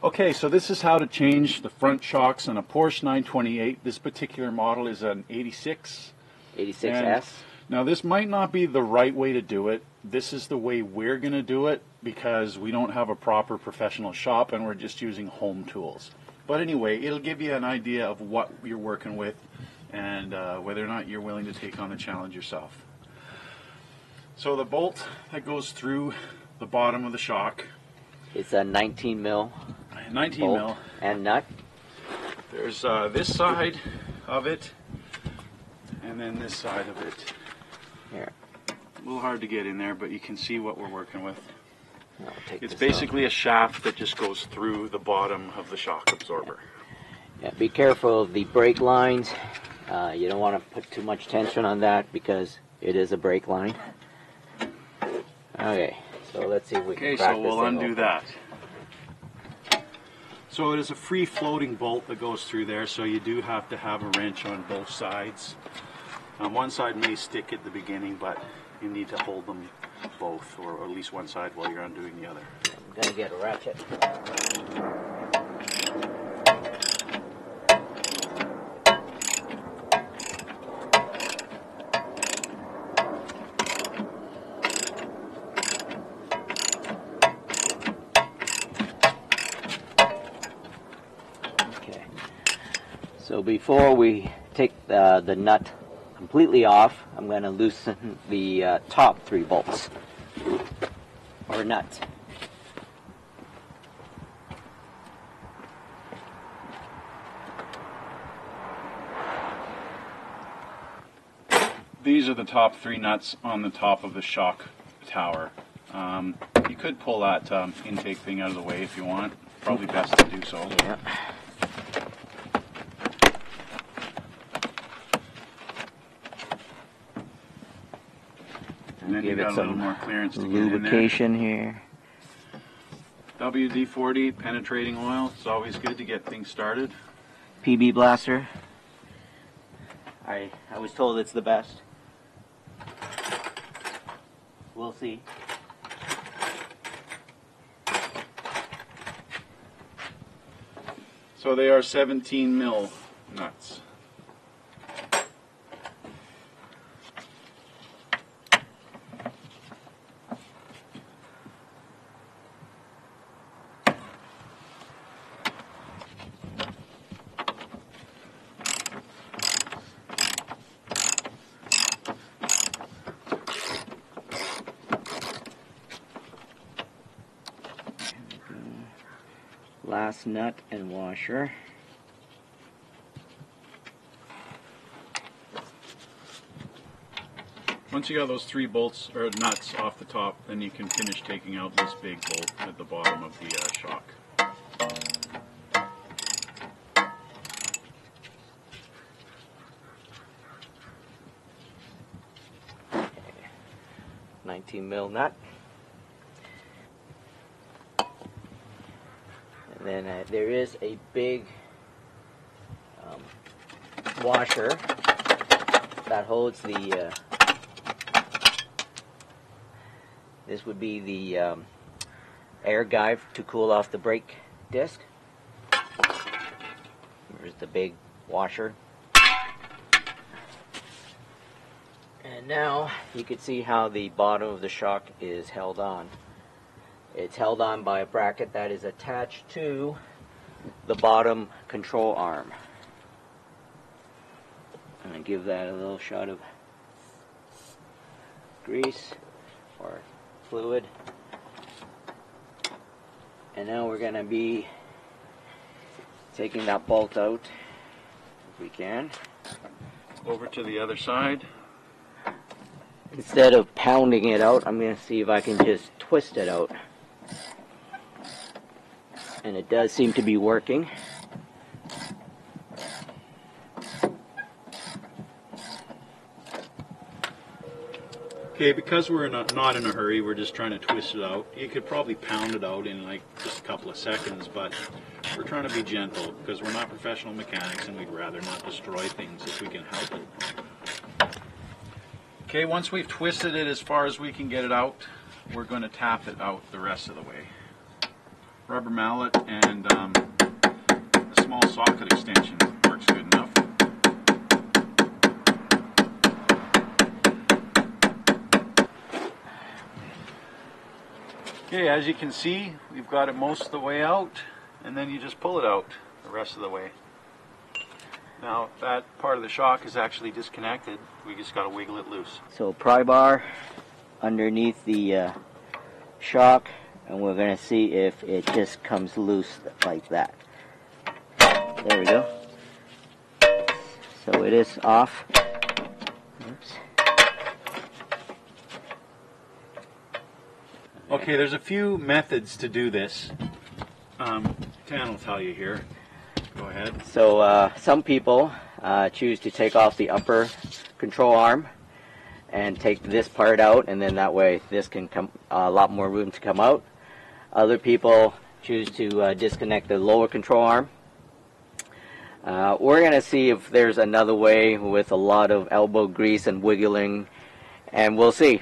Okay, so this is how to change the front shocks on a Porsche 928. This particular model is an 86. 86S. Now this might not be the right way to do it. This is the way we're going to do it because we don't have a proper professional shop and we're just using home tools. But anyway, it'll give you an idea of what you're working with and whether or not you're willing to take on the challenge yourself. So the bolt that goes through the bottom of the shock, it's a 19 mil 19 bolt mil and nut. There's this side of it and then this side of it. Here. A little hard to get in there, but you can see what we're working with. It's this basically a shaft that just goes through the bottom of the shock absorber. Yeah, be careful of the brake lines. You don't want to put too much tension on that because it is a brake line. Okay, so let's see if we can crack so this we'll thing undo open. that. So it is a free floating bolt that goes through there, so you do have to have a wrench on both sides. One side may stick at the beginning, but you need to hold them both, or at least one side while you're undoing the other. I'm going to get a ratchet. Okay. So before we take the nut completely off, I'm going to loosen the top 3 bolts or nuts. These are the top 3 nuts on the top of the shock tower. You could pull that intake thing out of the way if you want. Probably best to do so. Yeah. And then you Give it got a little some more clearance to lubrication here. WD-40 penetrating oil. It's always good to get things started. PB blaster. I was told it's the best. We'll see. So they are 17 mil nuts. Last nut and washer. Once you got those 3 bolts or nuts off the top, then you can finish taking out this big bolt at the bottom of the shock. Okay. 19 mil nut. And then there is a big washer that holds the this would be the air guide to cool off the brake disc. There's the big washer. And now you can see how the bottom of the shock is held on. It's held on by a bracket that is attached to the bottom control arm. I'm going to give that a little shot of grease or fluid. And now we're going to be taking that bolt out if we can. Over to the other side. Instead of pounding it out, I'm going to see if I can just twist it out. And it does seem to be working. Okay, because we're not in a hurry, we're just trying to twist it out. You could probably pound it out in like just a couple of seconds, but we're trying to be gentle because we're not professional mechanics and we'd rather not destroy things if we can help it. Okay, once we've twisted it as far as we can get it out, we're going to tap it out the rest of the way. rubber mallet and a small socket extension works good enough. Okay, as you can see, we've got it most of the way out, and then you just pull it out the rest of the way. Now, that part of the shock is actually disconnected. We just got to wiggle it loose. So pry bar underneath the shock, and we're going to see if it just comes loose like that. There we go. So it is off. Oops. Okay, there's a few methods to do this. Tan will tell you here. Go ahead. So some people choose to take off the upper control arm and take this part out, and then that way this can come a lot more room to come out. Other people choose to disconnect the lower control arm. We're going to see if there's another way with a lot of elbow grease and wiggling, and we'll see.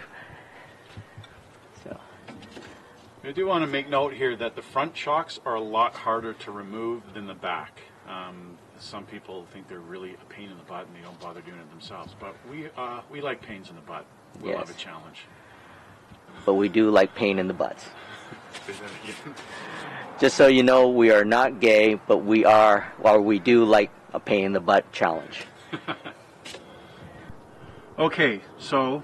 I do want to make note here that the front shocks are a lot harder to remove than the back. Some people think they're really a pain in the butt and they don't bother doing it themselves, but we like pains in the butt. We'll Yes. have a challenge. But we do like pain in the butts. Just so you know, we are not gay, but we do like a pain in the butt challenge. Okay, so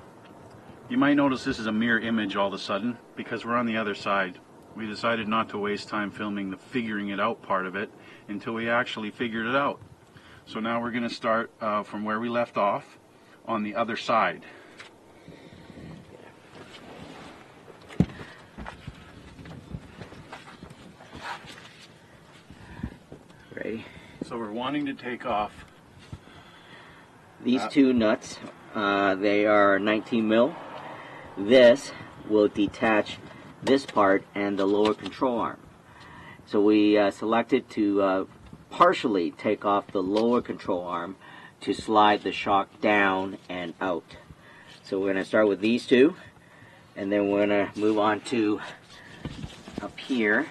you might notice this is a mirror image all of a sudden because we're on the other side. We decided not to waste time filming the figuring it out part of it until we actually figured it out. So now we're going to start from where we left off on the other side. Ready? So we're wanting to take off These two nuts, they are 19 mil. This will detach this part and the lower control arm. So we selected to partially take off the lower control arm to slide the shock down and out. So we're going to start with these two, and then we're going to move on to up here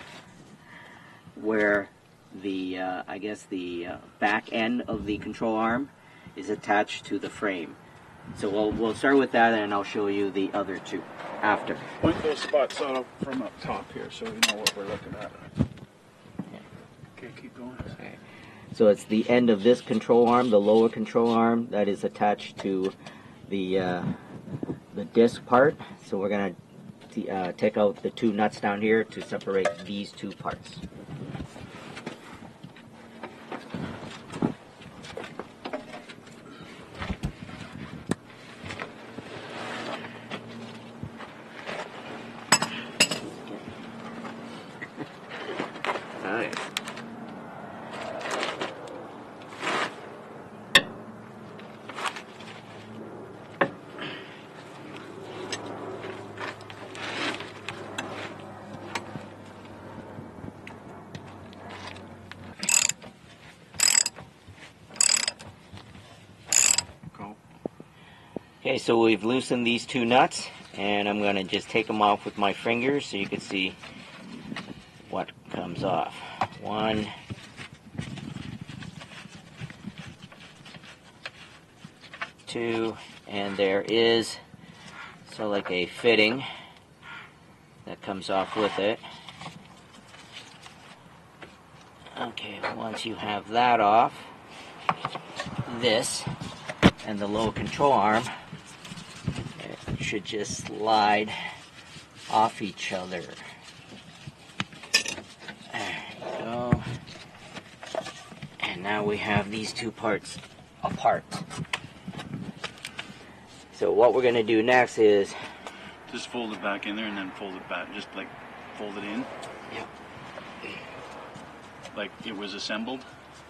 where the I guess the back end of the control arm is attached to the frame. So we'll start with that, and I'll show you the other two after. Point those spots out from up top here so we know what we're looking at. Okay, keep going. Okay. So it's the end of this control arm, the lower control arm, that is attached to the disc part. So we're going to take out the two nuts down here to separate these two parts. Alright. Go. Okay, so we've loosened these two nuts, and I'm going to just take them off with my fingers so you can see what comes off. 1, 2, and there is like a fitting that comes off with it. Okay, once you have that off, this and the lower control arm, it should just slide off each other. There you go. And now we have these two parts apart. So what we're going to do next is Just fold it back in there and then fold it back. Just like fold it in. Yep. Like it was assembled.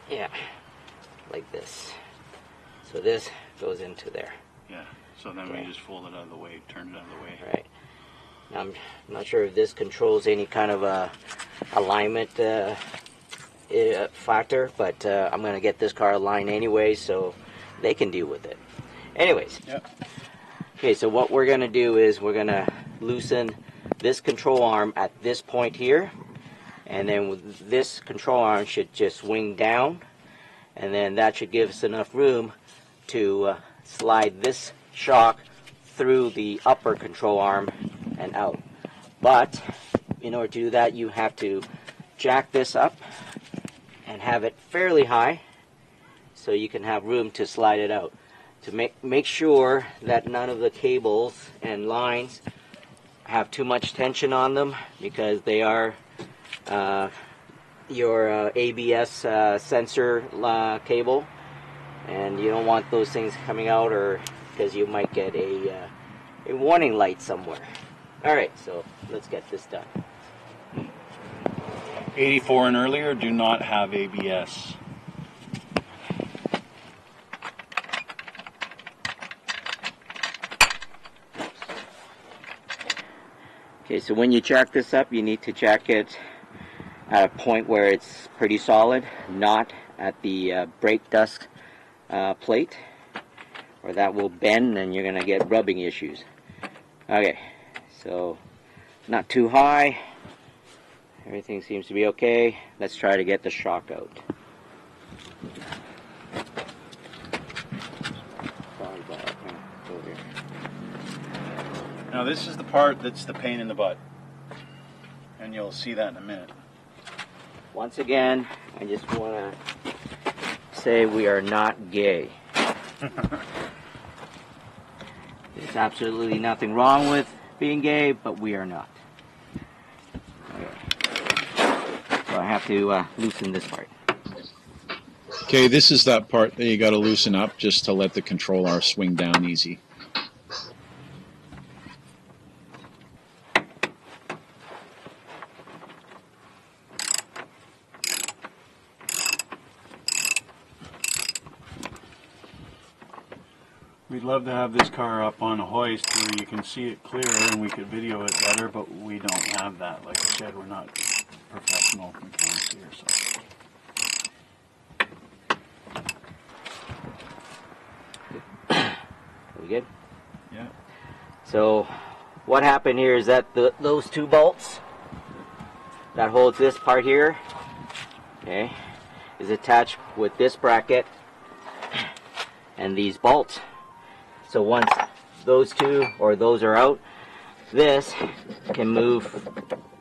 Yeah, like this. So this goes into there. Yeah. So then Okay. we just fold it out of the way, turn it out of the way. Right. Now, I'm not sure if this controls any kind of alignment factor, but I'm going to get this car aligned anyway, so they can deal with it. Anyways. Yep. Okay, so what we're going to do is we're going to loosen this control arm at this point here, And then with this control arm should just swing down, and then that should give us enough room to slide this shock through the upper control arm and out. But in order to do that, you have to jack this up and have it fairly high so you can have room to slide it out. To make sure that none of the cables and lines have too much tension on them, because they are your ABS sensor cable, and you don't want those things coming out, or because you might get a warning light somewhere. Alright, so let's get this done. 84 and earlier do not have ABS. Okay, so when you jack this up, you need to jack it at a point where it's pretty solid, not at the brake dust plate, or that will bend and you're going to get rubbing issues. Okay, so not too high. Everything seems to be okay. Let's try to get the shock out. Now this is the part that's the pain in the butt, and you'll see that in a minute. Once again, I just want to say we are not gay. There's absolutely nothing wrong with being gay, but we are not. Okay. So I have to loosen this part. Okay, this is that part that you got to loosen up just to let the control arm swing down easy. We'd love to have this car up on a hoist where you can see it clear and we could video it better, but we don't have that. Like I said, we're not professional mechanics here. So. We good? Yeah. So what happened here is that those two bolts that holds this part here, okay, is attached with this bracket and these bolts. So once those two or those are out, this can move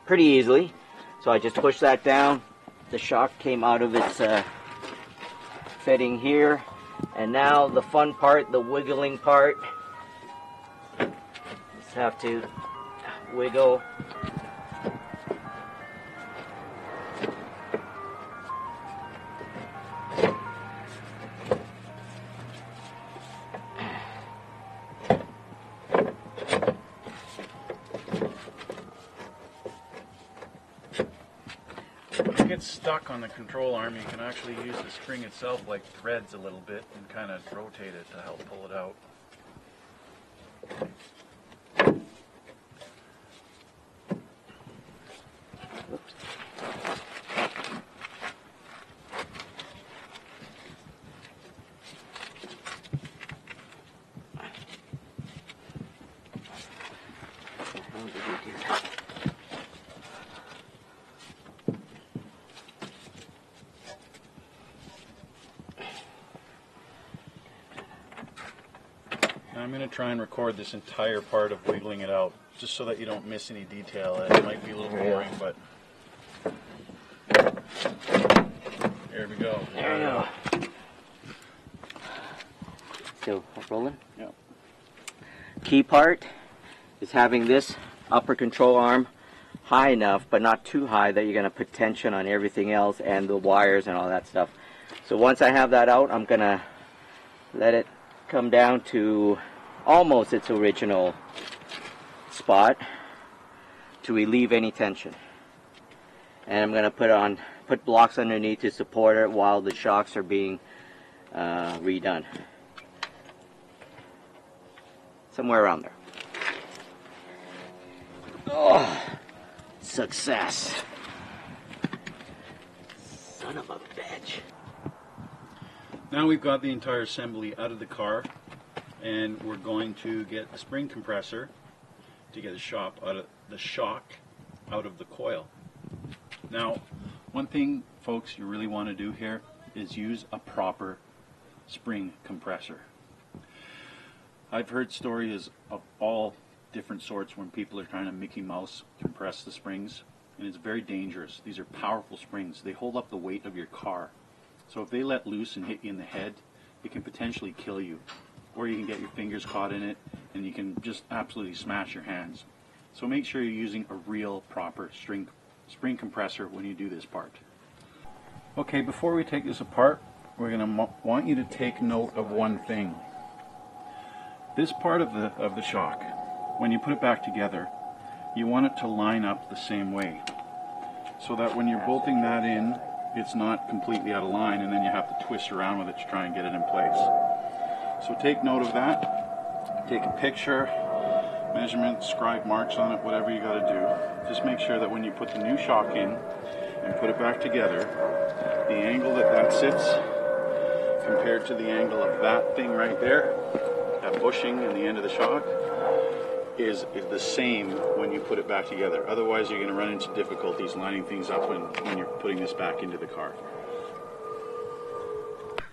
pretty easily. So I just push that down. The shock came out of its fitting here. And now the fun part, the wiggling part. Just have to wiggle. If it gets stuck on the control arm, you can actually use the spring itself like threads a little bit and kind of rotate it to help pull it out. Oops. How did we do that? I'm going to try and record this entire part of wiggling it out, just so that you don't miss any detail. It might be a little boring, but here we go. There we go. Still rolling? Yep. Key part is having this upper control arm high enough, but not too high that you're going to put tension on everything else and the wires and all that stuff. So once I have that out, I'm going to let it come down to almost its original spot to relieve any tension. And I'm going to put blocks underneath to support it while the shocks are being redone. Somewhere around there. Oh, success. Son of a bitch. Now we've got the entire assembly out of the car, and we're going to get the spring compressor to get the shock out of the coil. Now, one thing, folks, you really want to do here is use a proper spring compressor. I've heard stories of all different sorts when people are trying to Mickey Mouse compress the springs, and it's very dangerous. These are powerful springs. They hold up the weight of your car. So if they let loose and hit you in the head, it can potentially kill you. Or you can get your fingers caught in it, and you can just absolutely smash your hands. So make sure you're using a real proper spring compressor when you do this part. Okay, before we take this apart, we're going to want you to take note of one thing. This part of the shock, when you put it back together, you want it to line up the same way, so that when you're bolting that in, it's not completely out of line, and then you have to twist around with it to try and get it in place. So take note of that. Take a picture, measurement, scribe marks on it, whatever you got to do. Just make sure that when you put the new shock in and put it back together, the angle that sits compared to the angle of that thing right there, that bushing in the end of the shock, is the same when you put it back together. Otherwise you're going to run into difficulties lining things up when you're putting this back into the car.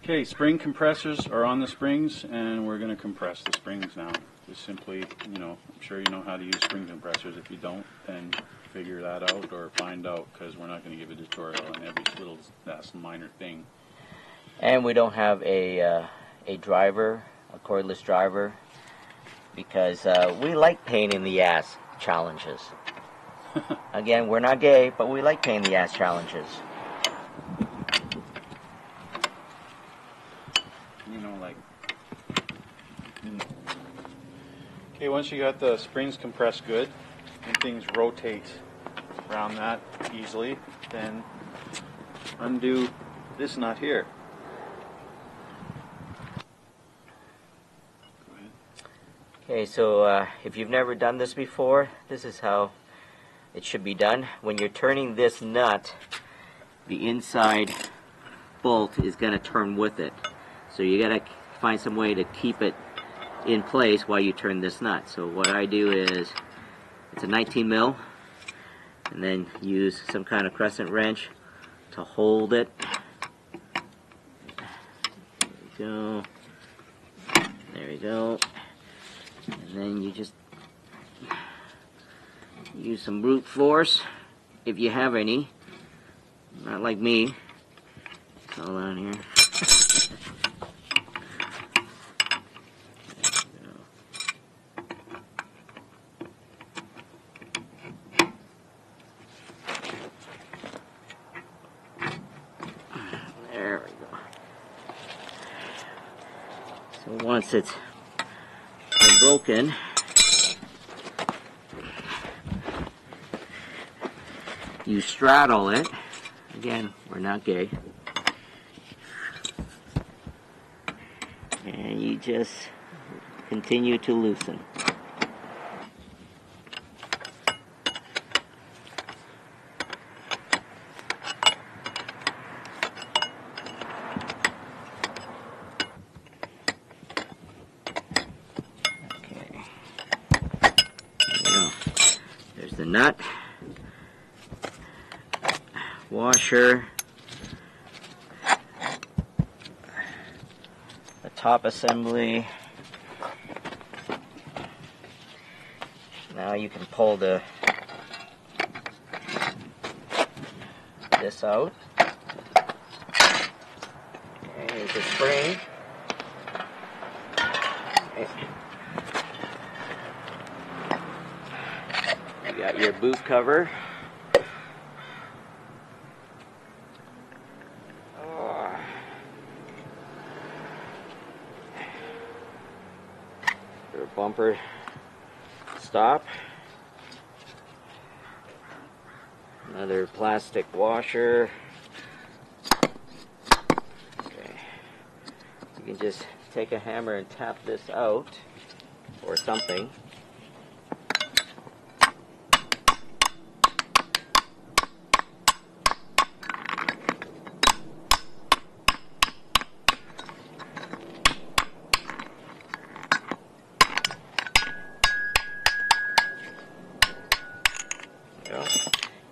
Okay, spring compressors are on the springs, and we're going to compress the springs now. Just simply, I'm sure you know how to use spring compressors. If you don't, then figure that out or find out, because we're not going to give a tutorial on every little minor thing. And we don't have a driver, a cordless driver, because we like pain in the ass challenges. Again, we're not gay, but we like pain in the ass challenges. Okay, once you got the springs compressed good and things rotate around that easily, then undo this nut here. Go ahead. Okay, so if you've never done this before, this is how it should be done. When you're turning this nut, the inside bolt is going to turn with it. So you got to find some way to keep it in place while you turn this nut. So what I do is, it's a 19 mil, and then use some kind of crescent wrench to hold it. There we go. There we go. And then you just use some brute force, if you have any. Not like me. It's all down here. There we go. So once it's been broken, you straddle it. Again, we're not gay. And you just continue to loosen. Okay. There we go. There's the nut. Washer, the top assembly. Now you can pull this out. Okay, here's the spring. Okay. You got your boot cover. Your bumper stop. Another plastic washer. Okay. You can just take a hammer and tap this out, or something.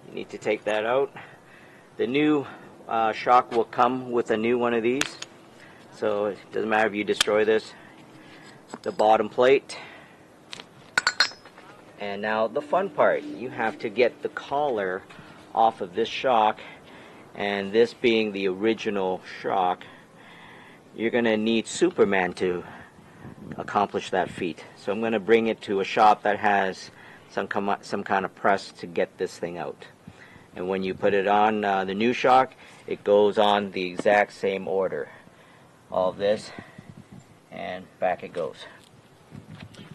You need to take that out. The new shock will come with a new one of these, so it doesn't matter if you destroy this. The bottom plate. And now the fun part, you have to get the collar off of this shock, and this being the original shock, you're going to need Superman to accomplish that feat. So I'm going to bring it to a shop that has some kind of press to get this thing out. And when you put it on the new shock, it goes on the exact same order. All of this, and back it goes.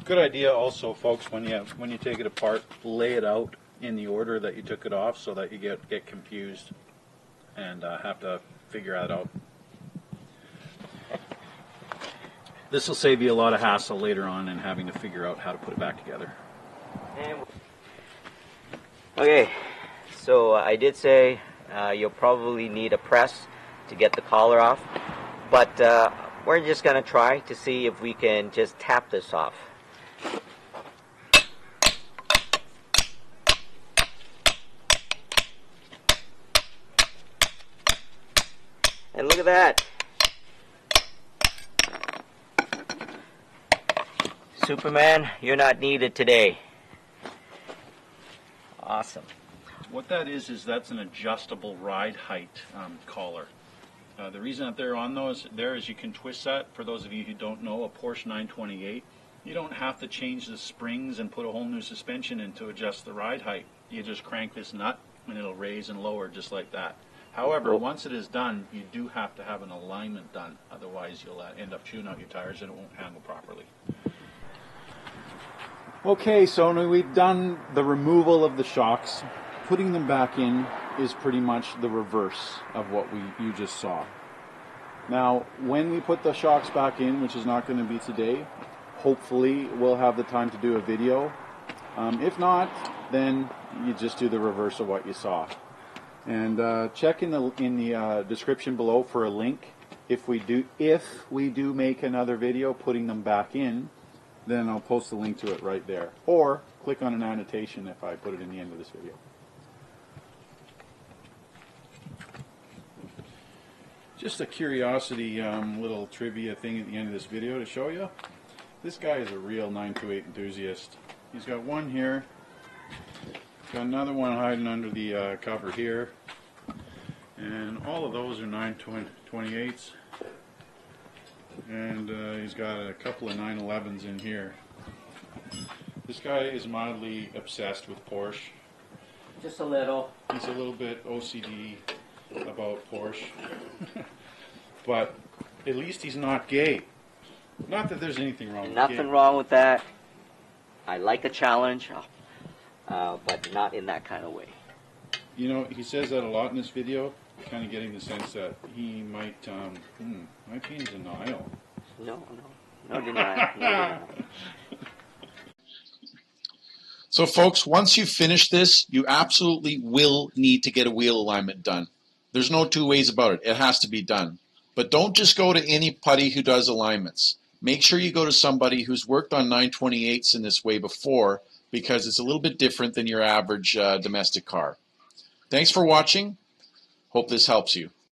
Good idea also, folks, when you take it apart, lay it out in the order that you took it off so that you get confused and have to figure that out. This will save you a lot of hassle later on in having to figure out how to put it back together. Okay, so I did say you'll probably need a press to get the collar off, but we're just going to try to see if we can just tap this off. And look at that. Superman, you're not needed today. Awesome. What that is that's an adjustable ride height collar. The reason that they're on those there is you can twist that. For those of you who don't know, a Porsche 928, you don't have to change the springs and put a whole new suspension in to adjust the ride height. You just crank this nut and it'll raise and lower just like that. However, once it is done, you do have to have an alignment done. Otherwise, you'll end up chewing out your tires and it won't handle properly. Okay, so now we've done the removal of the shocks. Putting them back in is pretty much the reverse of what you just saw. Now, when we put the shocks back in, which is not going to be today, hopefully we'll have the time to do a video. If not, then you just do the reverse of what you saw. And check in the description below for a link. If we do make another video putting them back in, then I'll post the link to it right there. Or click on an annotation if I put it in the end of this video. Just a curiosity little trivia thing at the end of this video to show you. This guy is a real 928 enthusiast. He's got one here. He's got another one hiding under the cover here. And all of those are 928s. And he's got a couple of 911s in here. This guy is mildly obsessed with Porsche. Just a little. He's a little bit OCD about Porsche. But at least he's not gay. Not that there's anything wrong with Nothing wrong with that. I like a challenge, but not in that kind of way. You know, he says that a lot in this video, kind of getting the sense that he might be in denial. No denial. No denial. So folks, once you finish this, you absolutely will need to get a wheel alignment done. There's no two ways about it. It has to be done. But don't just go to anybody who does alignments. Make sure you go to somebody who's worked on 928s in this way before, because it's a little bit different than your average domestic car. Thanks for watching. Hope this helps you.